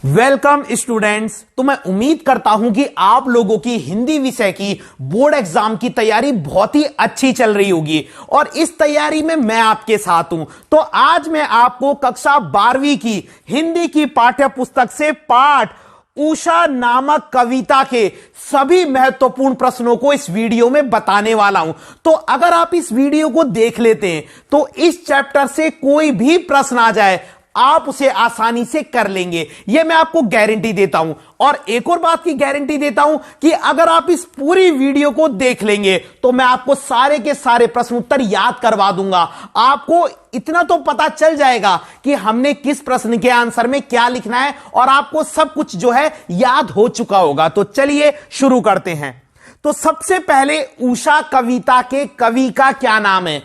Welcome students. तो मैं उम्मीद करता हूं कि आप लोगों की हिंदी विषय की बोर्ड एग्जाम की तैयारी बहुत ही अच्छी चल रही होगी और इस तैयारी में मैं आपके साथ हूं। तो आज मैं आपको कक्षा 12वीं की हिंदी की पाठ्य पुस्तक से पाठ उषा नामक कविता के सभी महत्वपूर्ण प्रश्नों को इस वीडियो में बताने वाला हूं। तो अगर आप इस वीडियो को देख लेते हैं तो इस चैप्टर से कोई भी प्रश्न आ जाए आप उसे आसानी से कर लेंगे, यह मैं आपको गारंटी देता हूं। और एक और बात की गारंटी देता हूं कि अगर आप इस पूरी वीडियो को देख लेंगे तो मैं आपको सारे के सारे प्रश्न उत्तर याद करवा दूंगा। आपको इतना तो पता चल जाएगा कि हमने किस प्रश्न के आंसर में क्या लिखना है और आपको सब कुछ जो है याद हो चुका होगा। तो चलिए शुरू करते हैं। तो सबसे पहले उषा कविता के कवि का क्या नाम है,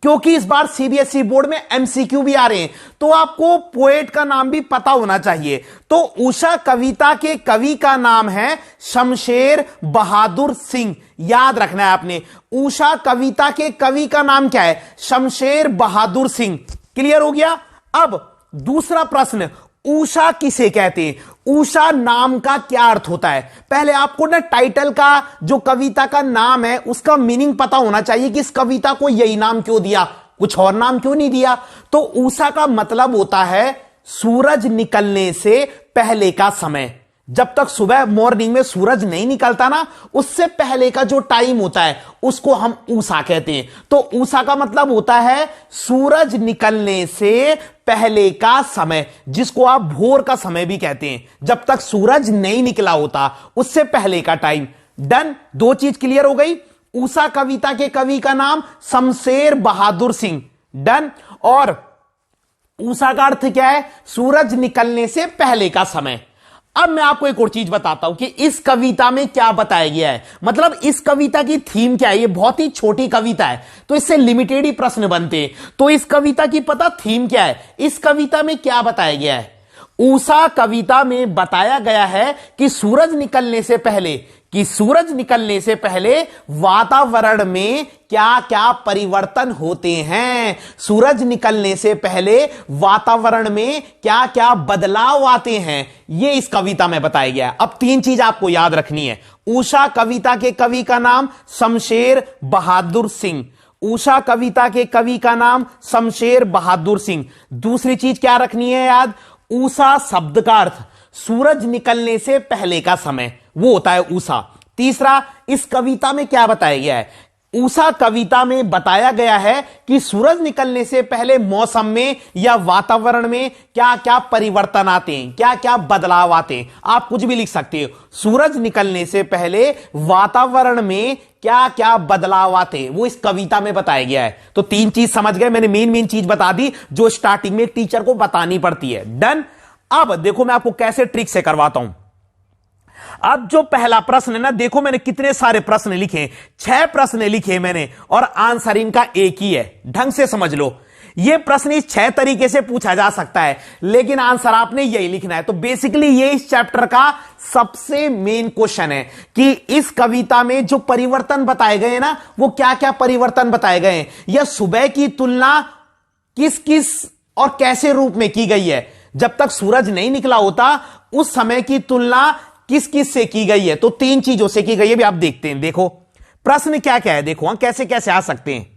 क्योंकि इस बार सीबीएसई बोर्ड में एमसीक्यू भी आ रहे हैं तो आपको पोएट का नाम भी पता होना चाहिए। तो उषा कविता के कवि का नाम है शमशेर बहादुर सिंह। याद रखना है आपने, उषा कविता के कवि का नाम क्या है? शमशेर बहादुर सिंह। क्लियर हो गया। अब दूसरा प्रश्न, उषा किसे कहते हैं? उषा नाम का क्या अर्थ होता है? पहले आपको ना टाइटल का जो कविता का नाम है उसका मीनिंग पता होना चाहिए कि इस कविता को यही नाम क्यों दिया, कुछ और नाम क्यों नहीं दिया। तो उषा का मतलब होता है सूरज निकलने से पहले का समय। जब तक सुबह मॉर्निंग में सूरज नहीं निकलता ना, उससे पहले का जो टाइम होता है उसको हम उषा कहते हैं। तो उषा का मतलब होता है सूरज निकलने से पहले का समय, जिसको आप भोर का समय भी कहते हैं। जब तक सूरज नहीं निकला होता उससे पहले का टाइम। डन, दो चीज क्लियर हो गई। उषा कविता के कवि का नाम शमशेर बहादुर सिंह। डन। और उषा का अर्थ क्या है? सूरज निकलने से पहले का समय। अब मैं आपको एक और चीज बताता हूं कि इस कविता में क्या बताया गया है, मतलब इस कविता की थीम क्या है। ये बहुत ही छोटी कविता है तो इससे लिमिटेड ही प्रश्न बनते हैं। तो इस कविता की पता थीम क्या है? इस कविता में क्या बताया गया है? उषा कविता में बताया गया है कि सूरज निकलने से पहले वातावरण में क्या क्या परिवर्तन होते हैं। सूरज निकलने से पहले वातावरण में क्या क्या बदलाव आते हैं, यह इस कविता में बताया गया है। अब तीन चीज आपको याद रखनी है। उषा कविता के कवि का नाम शमशेर बहादुर सिंह। उषा कविता के कवि का नाम शमशेर बहादुर सिंह। दूसरी चीज क्या रखनी है याद? उषा शब्द का अर्थ सूरज निकलने से पहले का समय, वो होता है उषा। तीसरा, इस कविता में क्या बताया गया है? उषा कविता में बताया गया है कि सूरज निकलने से पहले मौसम में या वातावरण में क्या क्या परिवर्तन आते हैं, क्या क्या बदलाव आते हैं। आप कुछ भी लिख सकते हो। सूरज निकलने से पहले वातावरण में क्या क्या बदलाव आते हैं, वो इस कविता में बताया गया है। तो तीन चीज समझ गए। मैंने मेन चीज बता दी जो स्टार्टिंग में टीचर को बतानी पड़ती है। डन। अब देखो मैं आपको कैसे ट्रिक से करवाता हूं। अब जो पहला प्रश्न है ना, देखो मैंने कितने सारे प्रश्न लिखे, 6 प्रश्न लिखे मैंने और आंसर इनका एक ही है। ढंग से समझ लो, यह प्रश्न इस 6 तरीके से पूछा जा सकता है लेकिन आंसर आपने यही लिखना है। तो बेसिकली ये इस चैप्टर का सबसे मेन क्वेश्चन है कि इस कविता में जो परिवर्तन बताए गए हैं ना, वो क्या क्या परिवर्तन बताए गए हैं, या सुबह की तुलना किस किस और कैसे रूप में की गई है। जब तक सूरज नहीं निकला होता उस समय की तुलना किस किस से की गई है। तो 3 चीजों से की गई है, भी आप देखते हैं। देखो प्रश्न क्या क्या है, देखो कैसे कैसे आ सकते हैं।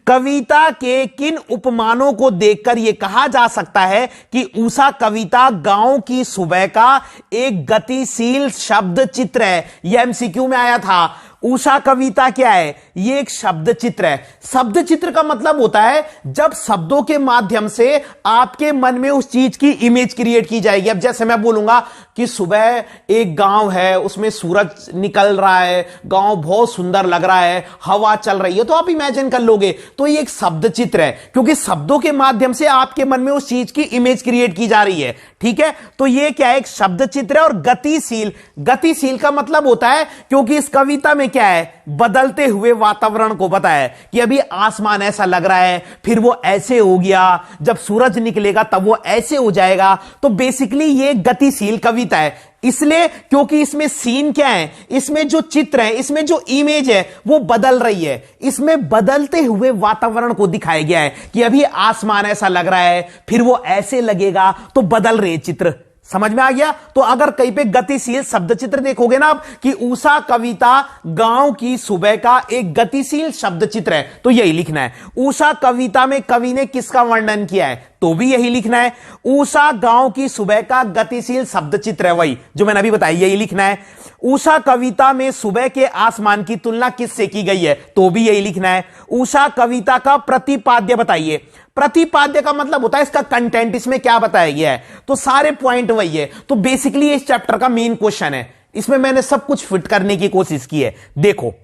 कविता के किन उपमानों को देखकर यह कहा जा सकता है कि उषा कविता गांव की सुबह का एक गतिशील शब्द चित्र है? यह एमसीक्यू में आया था। उषा कविता क्या है? यह एक शब्द चित्र है। शब्द चित्र का मतलब होता है जब शब्दों के माध्यम से आपके मन में उस चीज की इमेज क्रिएट की जाएगी। अब जैसे मैं बोलूंगा कि सुबह एक गांव है, उसमें सूरज निकल रहा है, गांव बहुत सुंदर लग रहा है, हवा चल रही है, तो आप इमेजिन कर लोगे। तो ये एक शब्द चित्र है क्योंकि शब्दों के माध्यम से आपके मन में उस चीज की इमेज क्रिएट की जा रही है। ठीक है, तो ये क्या है? एक शब्द चित्र है। और गतिशील, गतिशील का मतलब होता है क्योंकि इस कविता में क्या है? बदलते हुए वातावरण को बताया है कि अभी आसमान ऐसा लग रहा है, फिर वो ऐसे हो गया, जब सूरज निकलेगा तब वो ऐसे हो जाएगा। तो बेसिकली ये गतिशील कविता है। इसलिए क्योंकि इसमें सीन क्या है, इसमें जो चित्र है, इसमें जो इमेज है वो बदल रही है। इसमें बदलते हुए वातावरण को दिखाया गया है कि अभी आसमान ऐसा लग रहा है, फिर वो ऐसे लगेगा, तो बदल रहे चित्र। समझ में आ गया। तो अगर कहीं पे गतिशील शब्द चित्र देखोगे ना आप कि उषा कविता गांव की सुबह का एक गतिशील शब्द चित्र है, तो यही लिखना है। उषा कविता में कवि ने किसका वर्णन किया है, तो भी यही लिखना है। उषा गांव की सुबह का गतिशील शब्द चित्र है, वही जो मैंने अभी बताया, यही लिखना है। उषा कविता में सुबह के आसमान की तुलना किससे की गई है, तो भी यही लिखना है। उषा कविता का प्रतिपाद्य बताइए। प्रतिपाद्य का मतलब होता है इसका कंटेंट, इसमें क्या बताया गया है, तो सारे पॉइंट वही है। तो बेसिकली इस चैप्टर का मेन क्वेश्चन है, इसमें मैंने सब कुछ फिट करने की कोशिश की है। देखो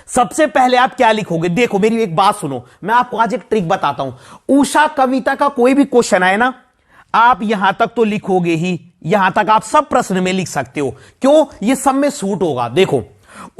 सबसे पहले आप क्या लिखोगे, देखो मेरी एक बात सुनो, मैं आपको आज एक ट्रिक बताता हूं। उषा कविता का कोई भी क्वेश्चन आए ना, आप यहां तक तो लिखोगे ही, यहां तक आप सब प्रश्न में लिख सकते हो। क्यों, ये सब में सूट होगा। देखो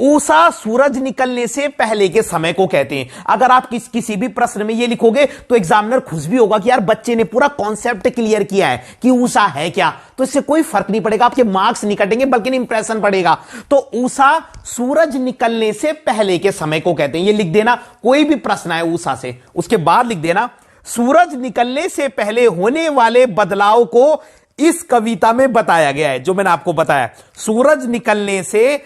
उषा सूरज निकलने से पहले के समय को कहते हैं। अगर आप किसी भी प्रश्न में ये लिखोगे तो एग्जामिनर खुश भी होगा कि यार बच्चे ने पूरा कॉन्सेप्ट क्लियर किया है कि उषा है क्या। तो इससे कोई फर्क नहीं पड़ेगा, आपके मार्क्स नहीं कटेंगे बल्कि इंप्रेशन पड़ेगा। तो उषा सूरज निकलने से पहले के समय को कहते हैं, ये लिख देना। कोई भी प्रश्न आए उषा से, उसके बाद लिख देना सूरज निकलने से पहले होने वाले बदलाव को इस कविता में बताया गया है। जो मैंने आपको बताया, सूरज निकलने से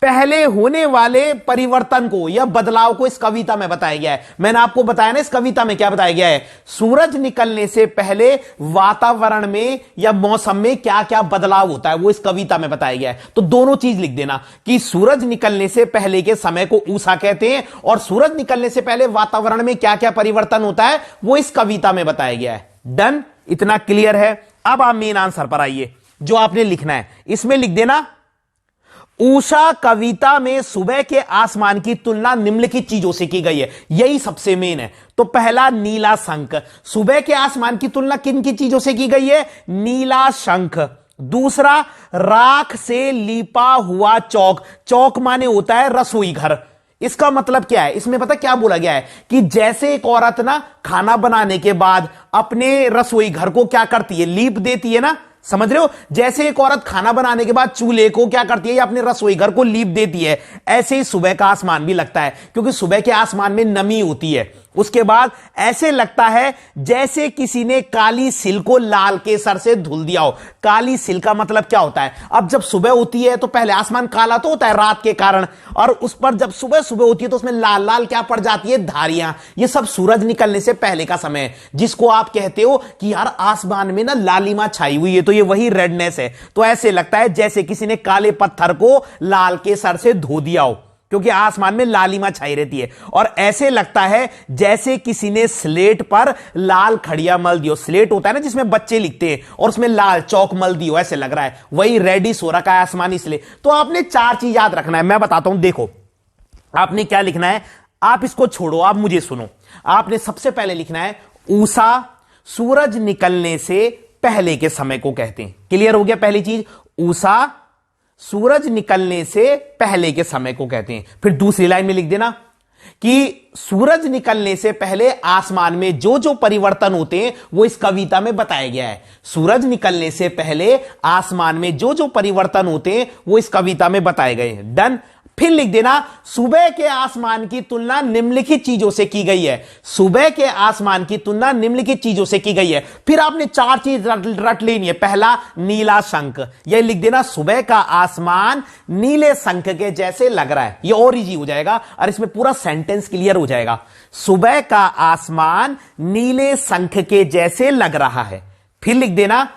पहले होने वाले परिवर्तन को या बदलाव को इस कविता में बताया गया है। मैंने आपको बताया ना इस कविता में क्या बताया गया है, सूरज निकलने से पहले वातावरण में या मौसम में क्या क्या बदलाव होता है वो इस कविता में बताया गया है। तो दोनों चीज लिख देना कि सूरज निकलने से पहले के समय को उषा कहते हैं और सूरज निकलने से पहले वातावरण में क्या क्या परिवर्तन होता है वो इस कविता में बताया गया है। डन, इतना क्लियर है। अब आप मेन आंसर पर आइए, जो आपने लिखना है इसमें लिख देना उषा कविता में सुबह के आसमान की तुलना निम्नलिखित चीजों से की गई है। यही सबसे मेन है। तो पहला नीला शंख, सुबह के आसमान की तुलना किन की चीजों से की गई है, नीला शंख। दूसरा राख से लिपा हुआ चौक, चौक माने होता है रसोई घर। इसका मतलब क्या है, इसमें पता क्या बोला गया है कि जैसे एक औरत ना खाना बनाने के बाद अपने रसोई घर को क्या करती है, लीप देती है ना, समझ रहे हो। जैसे एक औरत खाना बनाने के बाद चूल्हे को क्या करती है, या अपने रसोई घर को लीप देती है, ऐसे ही सुबह का आसमान भी लगता है, क्योंकि सुबह के आसमान में नमी होती है। उसके बाद ऐसे लगता है जैसे किसी ने काली सिल को लाल केसर से धुल दिया हो। काली सिल का मतलब क्या होता है, अब जब सुबह होती है तो पहले आसमान काला तो होता है रात के कारण, और उस पर जब सुबह सुबह होती है तो उसमें लाल लाल क्या पड़ जाती है, धारियां। ये सब सूरज निकलने से पहले का समय है, जिसको आप कहते हो कि यार आसमान में ना लालिमा छाई हुई है, तो ये वही रेडनेस है। तो ऐसे लगता है जैसे किसी ने काले पत्थर को लाल केसर से धो दिया हो, क्योंकि आसमान में लालिमा छाई रहती है। और ऐसे लगता है जैसे किसी ने स्लेट पर लाल खड़िया मल दी हो। स्लेट होता है ना जिसमें बच्चे लिखते हैं, और उसमें लाल चौक मल दी हो, ऐसे लग रहा है, वही रेडिश हो रखा है आसमान इसलिए। तो आपने चार चीज याद रखना है, मैं बताता हूं। देखो आपने क्या लिखना है, आप इसको छोड़ो, आप मुझे सुनो। आपने सबसे पहले लिखना है उषा सूरज निकलने से पहले के समय को कहते हैं। क्लियर हो गया पहली चीज, उषा सूरज निकलने से पहले के समय को कहते हैं। फिर दूसरी लाइन में लिख देना कि सूरज निकलने से पहले आसमान में जो जो परिवर्तन होते हैं वो इस कविता में बताया गया है। सूरज निकलने से पहले आसमान में जो जो परिवर्तन होते हैं वो इस कविता में बताए गए हैं। डन। फिर लिख देना सुबह के आसमान की तुलना निम्नलिखित चीजों से की गई है। सुबह के आसमान की तुलना निम्नलिखित चीजों से की गई है। फिर आपने चार चीज रट लेनी है। पहला नीला शंख, यह लिख देना सुबह का आसमान नीले शंख के जैसे लग रहा है। यह और इजी हो जाएगा और इसमें पूरा सेंटेंस क्लियर हो जाएगा। सुबह का आसमान नीले शंख के जैसे लग रहा है। फिर लिख देना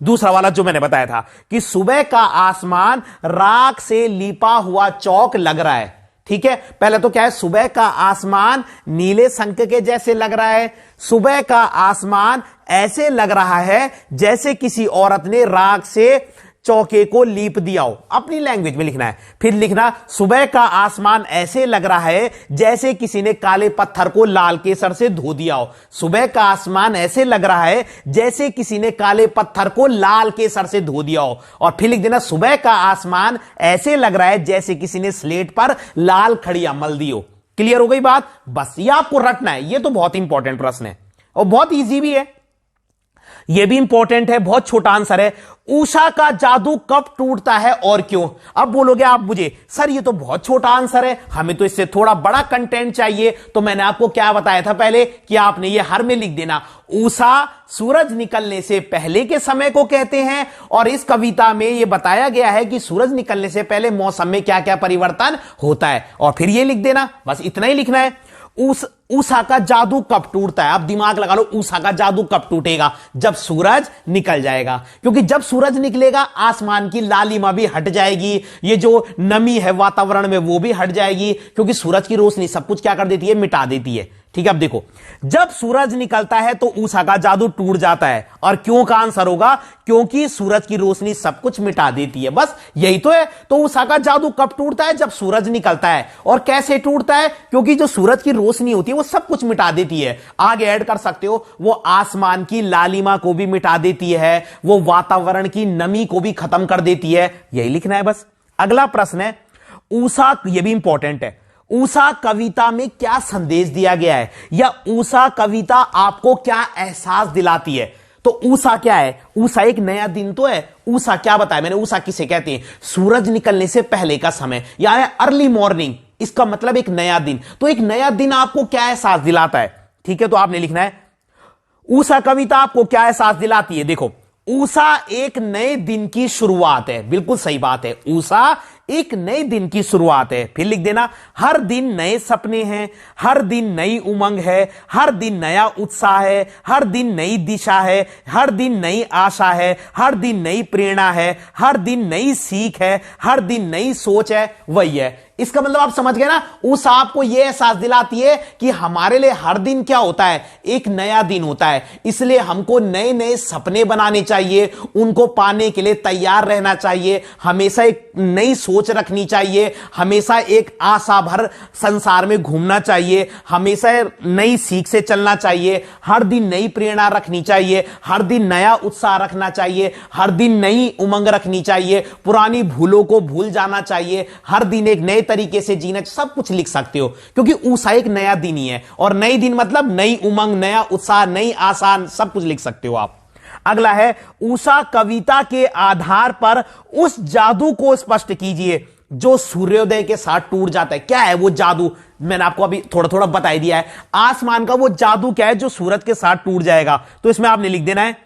दूसरा वाला जो मैंने बताया था कि सुबह का आसमान राख से लिपा हुआ चौक लग रहा है। ठीक है, पहले तो क्या है, सुबह का आसमान नीले शंख के जैसे लग रहा है। सुबह का आसमान ऐसे लग रहा है जैसे किसी औरत ने राख से चौके को लीप दिया हो। अपनी लैंग्वेज में लिखना है। फिर लिखना सुबह का आसमान ऐसे लग रहा है जैसे किसी ने काले पत्थर को लाल केसर से धो दिया हो। सुबह का आसमान ऐसे लग रहा है जैसे किसी ने काले पत्थर को लाल केसर से धो दिया हो। और फिर लिख देना सुबह का आसमान ऐसे लग रहा है जैसे किसी ने स्लेट पर लाल खड़िया मल दी हो। क्लियर हो गई बात? बस ये आपको रटना है। ये तो बहुत इंपॉर्टेंट प्रश्न है और बहुत ईजी भी है। यह भी इंपॉर्टेंट है, बहुत छोटा आंसर है। उषा का जादू कब टूटता है और क्यों? अब बोलोगे आप मुझे, सर ये तो बहुत छोटा आंसर है, हमें तो इससे थोड़ा बड़ा कंटेंट चाहिए। तो मैंने आपको क्या बताया था पहले कि आपने ये हर में लिख देना, उषा सूरज निकलने से पहले के समय को कहते हैं। और इस कविता में यह बताया गया है कि सूरज निकलने से पहले मौसम में क्या क्या परिवर्तन होता है, और फिर यह लिख देना, बस इतना ही लिखना है। उषा का जादू कब टूटता है? अब दिमाग लगा लो, उषा का जादू कब टूटेगा? जब सूरज निकल जाएगा, क्योंकि जब सूरज निकलेगा आसमान की लालिमा भी हट जाएगी, ये जो नमी है वातावरण में वो भी हट जाएगी, क्योंकि सूरज की रोशनी सब कुछ क्या कर देती है, मिटा देती है। ठीक है, अब देखो, जब सूरज निकलता है तो उषा का जादू टूट जाता है। और क्यों का आंसर होगा, क्योंकि सूरज की रोशनी सब कुछ मिटा देती है, बस यही तो है। तो उषा का जादू कब टूटता है? जब सूरज निकलता है। और कैसे टूटता है? क्योंकि जो सूरज की रोशनी होती है वो सब कुछ मिटा देती है। आगे ऐड कर सकते हो, वो आसमान की लालिमा को भी मिटा देती है, वो वातावरण की नमी को भी खत्म कर देती है। यही लिखना है बस। अगला प्रश्न है, उषा, ये भी इंपॉर्टेंट है, उषा कविता में क्या संदेश दिया गया है, या उषा कविता आपको क्या एहसास दिलाती है? तो उषा क्या है? उषा एक नया दिन तो है। उषा क्या बताया मैंने, उषा किसे कहते हैं? सूरज निकलने से पहले का समय, या अर्ली मॉर्निंग, इसका मतलब एक नया दिन। तो एक नया दिन आपको क्या एहसास दिलाता है? ठीक है, तो आपने लिखना है, उषा कविता आपको क्या एहसास दिलाती है? देखो, उषा एक नए दिन की शुरुआत है, बिल्कुल सही बात है, उषा एक नए दिन की शुरुआत है। फिर लिख देना, हर दिन नए सपने हैं, हर दिन नई उमंग है, हर दिन नया उत्साह है, हर दिन नई दिशा है, हर दिन नई आशा है, हर दिन नई प्रेरणा है, हर दिन नई सीख है, हर दिन नई सोच है। वही है, इसका मतलब आप समझ गए ना। उषा आपको यह एहसास दिलाती है कि हमारे लिए हर दिन क्या होता है, एक नया दिन होता है। इसलिए हमको नए नए सपने बनाने चाहिए, उनको पाने के लिए तैयार रहना चाहिए, हमेशा एक नई सोच रखनी चाहिए, हमेशा एक आशा भर संसार में घूमना चाहिए, हमेशा नई सीख से चलना चाहिए, हर दिन नई प्रेरणा रखनी चाहिए, हर दिन नया उत्साह रखना चाहिए, हर दिन नई उमंग रखनी चाहिए, पुरानी भूलों को भूल जाना चाहिए, हर दिन एक नए तरीके से जीना, सब कुछ लिख सकते हो, क्योंकि उषा एक नया दिन ही है। और नई दिन मतलब नई उमंग, नया उत्साह, नई आशा, सब कुछ लिख सकते हो आप। अगला है, उषा कविता के आधार पर उस जादू को स्पष्ट कीजिए जो सूर्योदय के साथ टूट जाता है। क्या है वो जादू? मैंने आपको अभी थोड़ा थोड़ा बता ही दिया है। आसमान का वो जादू क्या है जो सूरज के साथ टूट जाएगा? तो इसमें आपने लिख देना है,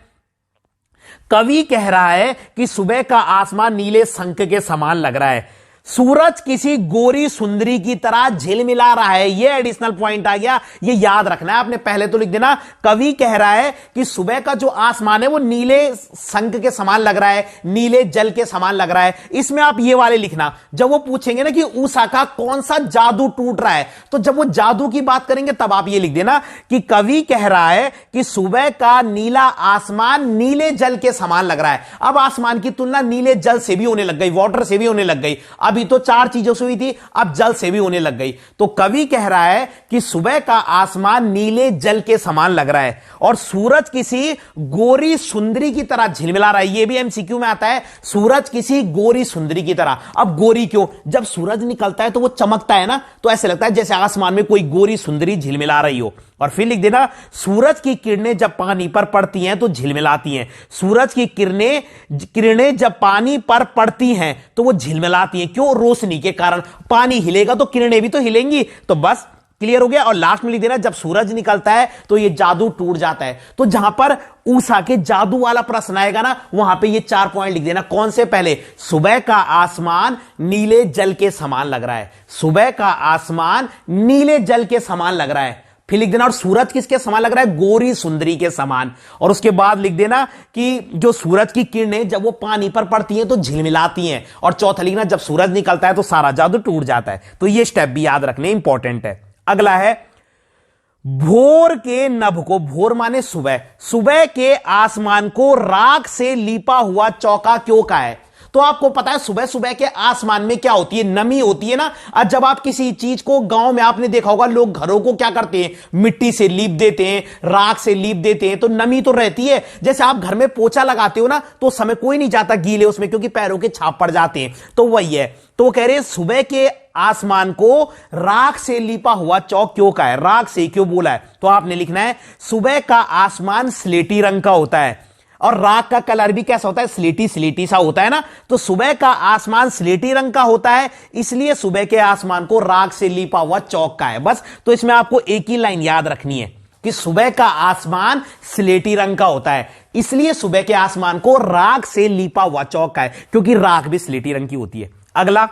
कवि कह रहा है कि सुबह का आसमान नीले शंख के समान लग रहा है, सूरज किसी गोरी सुंदरी की तरह झिलमिला रहा है। यह एडिशनल पॉइंट आ गया, ये याद रखना है आपने। पहले तो लिख देना, कवि कह रहा है कि सुबह का जो आसमान है वो नीले शंख के समान लग रहा है, नीले जल के समान लग रहा है। इसमें आप ये वाले लिखना, जब वो पूछेंगे ना कि उषा का कौन सा जादू टूट रहा है, तो जब वो जादू की बात करेंगे तब आप ये लिख देना कि कवि कह रहा है कि सुबह का नीला आसमान नीले जल के समान लग रहा है। अब आसमान की तुलना नीले जल से भी होने लग गई, वाटर से भी होने लग गई। अभी तो चार चीजों से हुई थी, अब जल से भी होने लग गई। तो कवि कह रहा है कि सुबह का आसमान नीले जल के समान लग रहा है और सूरज किसी गोरी सुंदरी की तरह झिलमिला रहा है। यह भी एमसीक्यू में आता है, सूरज किसी गोरी सुंदरी की तरह। अब गोरी क्यों? जब सूरज निकलता है तो वो चमकता है ना, तो ऐसे लगता है जैसे आसमान में कोई गोरी सुंदरी झिलमिला रही हो। और फिर लिख देना, सूरज की किरणें जब पानी पर पड़ती हैं तो झिलमिलाती हैं। सूरज की किरणें जब पानी पर पड़ती हैं तो वो झिलमिलाती हैं। क्यों? रोशनी के कारण। पानी हिलेगा तो किरणें भी तो हिलेंगी। तो बस क्लियर हो गया। और लास्ट में लिख देना, जब सूरज निकलता है तो ये जादू टूट जाता है। तो जहां पर उषा के जादू वाला प्रश्न आएगा ना, वहां पे ये 4 पॉइंट लिख देना। कौन से? पहले, सुबह का आसमान नीले जल के समान लग रहा है। सुबह का आसमान नीले जल के समान लग रहा है। फिर लिख देना, और सूरज किसके समान लग रहा है? गोरी सुंदरी के समान। और उसके बाद लिख देना कि जो सूरज की किरणें जब वो पानी पर पड़ती हैं तो झिलमिलाती हैं। और चौथा लिखना, जब सूरज निकलता है तो सारा जादू टूट जाता है। तो ये स्टेप भी याद रखने इंपॉर्टेंट है। अगला है, भोर के नभ को, भोर माने सुबह, सुबह के आसमान को राख से लीपा हुआ चौका क्यों का है? तो तो आपको पता है सुबह सुबह के आसमान में क्या होती है, नमी होती है ना। और जब आप किसी चीज को, गांव में आपने देखा होगा लोग घरों को क्या करते हैं, मिट्टी से लीप देते हैं, राख से लीप देते हैं, तो नमी तो रहती है। जैसे आप घर में पोछा लगाते हो ना, तो समय कोई नहीं जाता गीले उसमें, क्योंकि पैरों के छाप पड़ जाते हैं। तो वही है, तो वो कह रहे हैं सुबह के आसमान को राख से लिपा हुआ चौक क्यों का है, राख से क्यों बोला है। तो आपने लिखना है सुबह का आसमान स्लेटी रंग का होता है, और राख का कलर भी कैसा होता है, स्लेटी स्लेटी सा होता है ना। तो सुबह का आसमान स्लेटी रंग का होता है, इसलिए सुबह के आसमान को राख से लिपा हुआ चौक का है। बस, तो इसमें आपको एक ही लाइन याद रखनी है कि सुबह का आसमान स्लेटी रंग का होता है, इसलिए सुबह के आसमान को राख से लिपा हुआ चौक का है, क्योंकि राख भी स्लेटी रंग की होती है। अगला,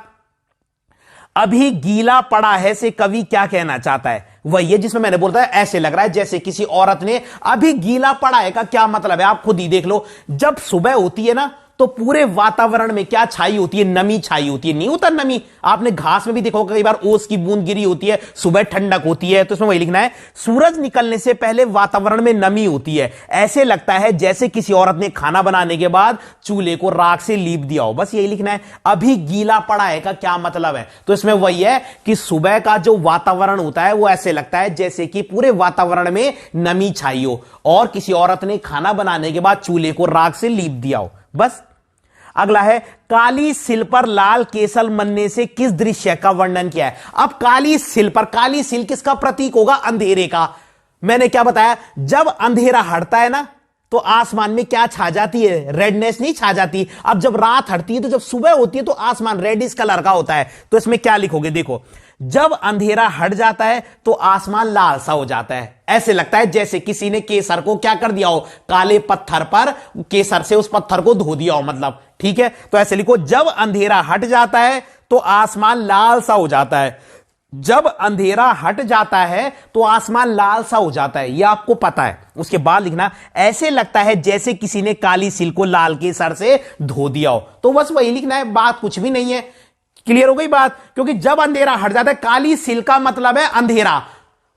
अभी गीला पड़ा है से कवि क्या कहना चाहता है, वही है जिसमें मैंने बोलता है ऐसे लग रहा है जैसे किसी औरत ने अभी गीला पड़ा है का क्या मतलब है, आप खुद ही देख लो। जब सुबह होती है ना, तो पूरे वातावरण में क्या छाई होती है, नमी छाई होती है, नहीं होता नमी। आपने घास में भी देखा होगा, कई बार ओस की बूंद गिरी होती है, सुबह ठंडक होती है। तो इसमें वही लिखना है, सूरज निकलने से पहले वातावरण में नमी होती है, ऐसे लगता है जैसे किसी औरत ने खाना बनाने के बाद चूल्हे को राख से लीप दिया हो। बस यही लिखना है, अभी गीला पड़ा है का क्या मतलब है। तो इसमें वही है कि सुबह का जो वातावरण होता है वो ऐसे लगता है जैसे कि पूरे वातावरण में नमी छाई हो और किसी औरत ने खाना बनाने के बाद चूल्हे को राख से लीप दिया हो। बस, अगला है, काली सिल पर लाल केसर मनने से किस दृश्य का वर्णन किया है। अब काली सिल पर, काली सिल किसका प्रतीक होगा, अंधेरे का। मैंने क्या बताया, जब अंधेरा हटता है ना, तो आसमान में क्या छा जाती है, रेडनेस नहीं छा जाती। अब जब रात हटती है, तो जब सुबह होती है तो आसमान रेडिश कलर का होता है। तो इसमें क्या लिखोगे, देखो, जब अंधेरा हट जाता है तो आसमान लाल सा हो जाता है, ऐसे लगता है जैसे किसी ने केसर को क्या कर दिया हो, काले पत्थर पर केसर से उस पत्थर को धो दिया हो, मतलब। ठीक है, तो ऐसे लिखो, जब अंधेरा हट जाता है तो आसमान लाल सा हो जाता है। जब अंधेरा हट जाता है तो आसमान लाल सा हो जाता है, यह आपको पता है। उसके बाद लिखना, ऐसे लगता है जैसे किसी ने काली सिल को लाल केसर से धो दिया हो। तो बस वही लिखना है, बात कुछ भी नहीं है। क्लियर हो गई बात, क्योंकि जब अंधेरा हट जाता है, काली सिल का मतलब है अंधेरा,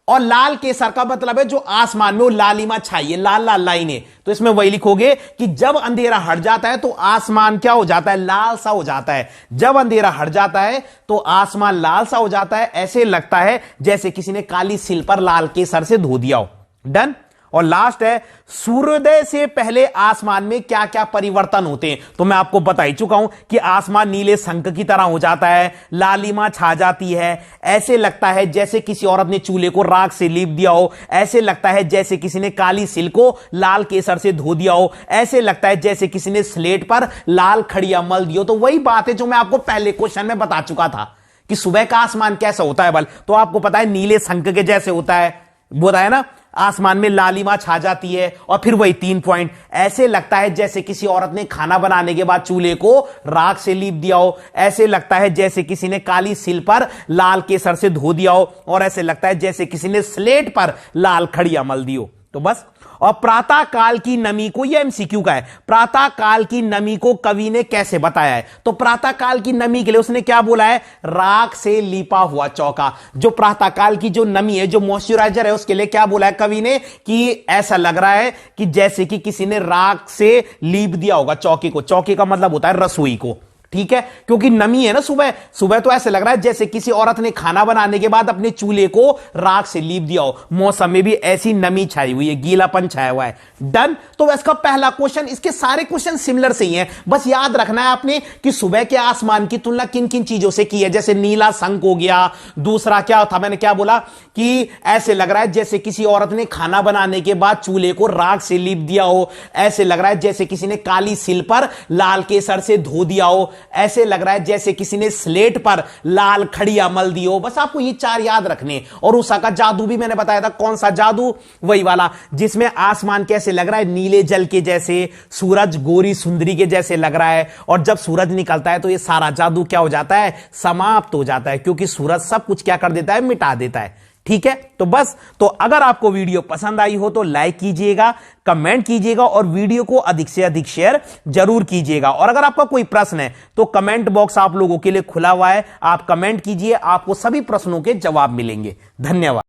और लाल केसर का मतलब है जो आसमान में लालिमा छाई है, लाल लाल लाइनें। तो इसमें वही लिखोगे कि जब अंधेरा हट जाता है तो आसमान क्या हो जाता है, लाल सा हो जाता है। जब अंधेरा हट जाता है तो आसमान लाल सा हो जाता है, ऐसे लगता है जैसे किसी ने काली सिल पर लाल केसर से धो दिया हो। डन। और लास्ट है, सूर्योदय से पहले आसमान में क्या क्या परिवर्तन होते हैं। तो मैं आपको बता ही चुका हूं कि आसमान नीले शंख की तरह हो जाता है, लालिमा छा जाती है, ऐसे लगता है जैसे किसी औरत ने चूल्हे को राख से लीप दिया हो, ऐसे लगता है जैसे किसी ने काली सिल को लाल केसर से धो दिया हो, ऐसे लगता है जैसे किसी ने स्लेट पर लाल खड़िया मल दी हो। तो वही बात है जो मैं आपको पहले क्वेश्चन में बता चुका था कि सुबह का आसमान कैसा होता है, बल तो आपको पता है नीले शंख के जैसे होता है, बताया ना, आसमान में लालिमा छा जाती है। और फिर वही 3 पॉइंट, ऐसे लगता है जैसे किसी औरत ने खाना बनाने के बाद चूल्हे को राख से लीप दिया हो, ऐसे लगता है जैसे किसी ने काली सिल पर लाल केसर से धो दिया हो, और ऐसे लगता है जैसे किसी ने स्लेट पर लाल खड़िया मल दी हो। तो बस, और प्रातः काल की नमी को, यह एमसीक्यू का है, प्रातः काल की नमी को कवि ने कैसे बताया है। तो प्रातः काल की नमी के लिए उसने क्या बोला है, राख से लिपा हुआ चौका। जो प्रातः काल की जो नमी है, जो मॉइस्चराइजर है, उसके लिए क्या बोला है कवि ने कि ऐसा लग रहा है कि जैसे कि किसी ने राख से लीप दिया होगा चौके को। चौके का मतलब होता है रसोई को, ठीक है, क्योंकि नमी है ना सुबह। सुबह तो ऐसे लग रहा है जैसे किसी औरत ने खाना बनाने के बाद अपने चूल्हे को राख से लीप दिया हो। मौसम में भी ऐसी नमी छाई हुई है, गीलापन छाया हुआ है। डन। तो इसका पहला क्वेश्चन, इसके सारे क्वेश्चन सिमिलर से ही हैं, बस याद रखना है आपने कि सुबह के आसमान की तुलना किन किन चीजों से की है। जैसे नीला शंख हो गया, दूसरा क्या था, मैंने क्या बोला कि ऐसे लग रहा है जैसे किसी औरत ने खाना बनाने के बाद चूल्हे को राख से लीप दिया हो, ऐसे लग रहा है जैसे किसी ने काली सिल पर लाल केसर से धो दिया हो, ऐसे लग रहा है जैसे किसी ने स्लेट पर लाल खड़िया मल दी हो। बस आपको ये 4 याद रखने। और उषा का जादू भी मैंने बताया था, कौन सा जादू, वही वाला जिसमें आसमान कैसे लग रहा है, नीले जल के जैसे, सूरज गोरी सुंदरी के जैसे लग रहा है। और जब सूरज निकलता है तो ये सारा जादू क्या हो जाता है, समाप्त हो जाता है, क्योंकि सूरज सब कुछ क्या कर देता है, मिटा देता है। ठीक है, तो बस, तो अगर आपको वीडियो पसंद आई हो तो लाइक कीजिएगा, कमेंट कीजिएगा और वीडियो को अधिक से अधिक शेयर जरूर कीजिएगा। और अगर आपका कोई प्रश्न है तो कमेंट बॉक्स आप लोगों के लिए खुला हुआ है, आप कमेंट कीजिए, आपको सभी प्रश्नों के जवाब मिलेंगे। धन्यवाद।